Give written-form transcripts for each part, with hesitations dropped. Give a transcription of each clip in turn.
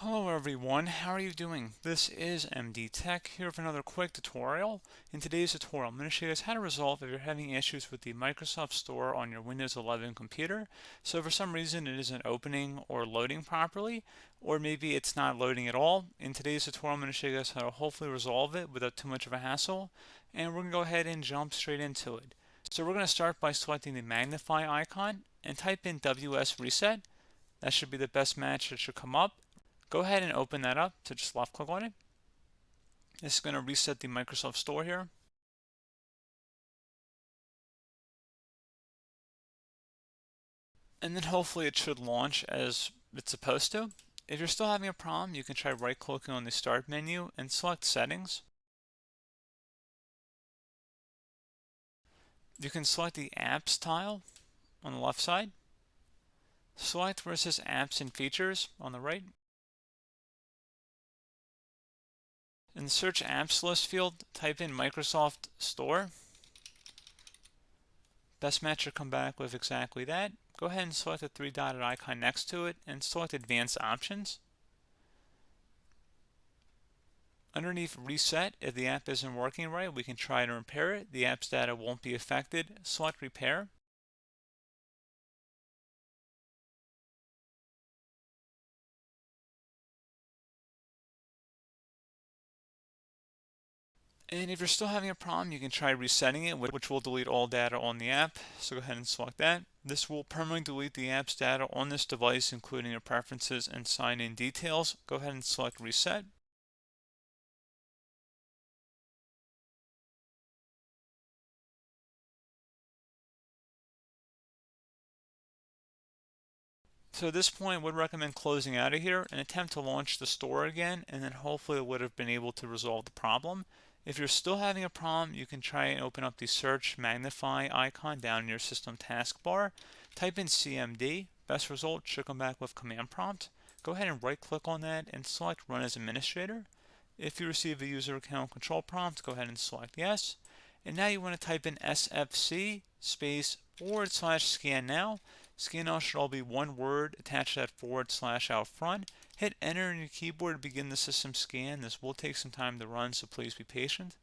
Hello everyone, how are you doing? This is MD Tech here with another quick tutorial. In today's tutorial, I'm going to show you guys how to resolve if you're having issues with the Microsoft Store on your Windows 11 computer. So for some reason it isn't opening or loading properly, or maybe it's not loading at all. In today's tutorial, I'm going to show you guys how to hopefully resolve it without too much of a hassle, and we're going to go ahead and jump straight into it. So we're going to start by selecting the magnify icon and type in WS Reset. That should be the best match that should come up. Go ahead and open that up to just left click on it. This is going to reset the Microsoft Store here. And then hopefully it should launch as it's supposed to. If you're still having a problem, you can try right clicking on the start menu and select settings. You can select the apps tile on the left side. Select where it says apps and features on the right. In the search apps list field, type in Microsoft Store. Best match will come back with exactly that. Go ahead and select the three-dotted icon next to it and select Advanced Options. Underneath Reset, if the app isn't working right, we can try to repair it. The app's data won't be affected. Select Repair. And if you're still having a problem, you can try resetting it, which will delete all data on the app. So go ahead and select that. This will permanently delete the app's data on this device, including your preferences and sign-in details. Go ahead and select Reset. So at this point, I would recommend closing out of here and attempt to launch the store again, and then hopefully it would have been able to resolve the problem. If you're still having a problem, you can try and open up the search magnify icon down in your system taskbar. Type in CMD. Best result should come back with command prompt. Go ahead and right click on that and select run as administrator. If you receive a user account control prompt, go ahead and select yes. And now you want to type in SFC space / scan now. Scan now should all be one word attached to that / out front. Hit enter on your keyboard to begin the system scan. This will take some time to run, so please be patient.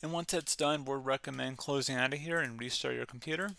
And once that's done, we'll recommend closing out of here and restart your computer.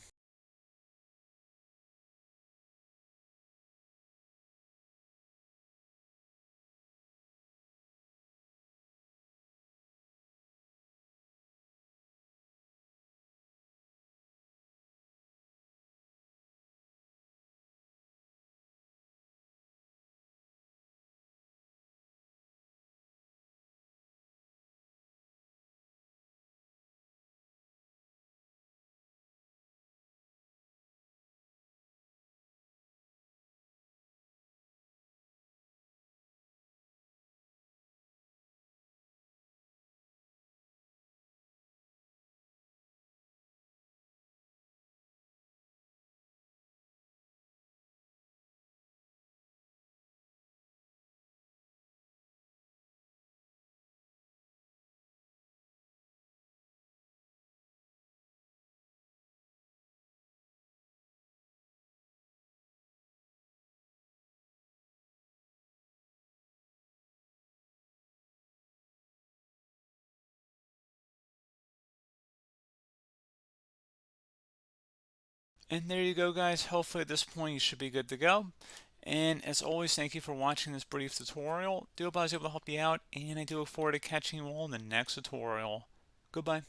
And there you go, guys. Hopefully at this point you should be good to go. And as always, thank you for watching this brief tutorial. Do hope I was able to help you out, and I do look forward to catching you all in the next tutorial. Goodbye.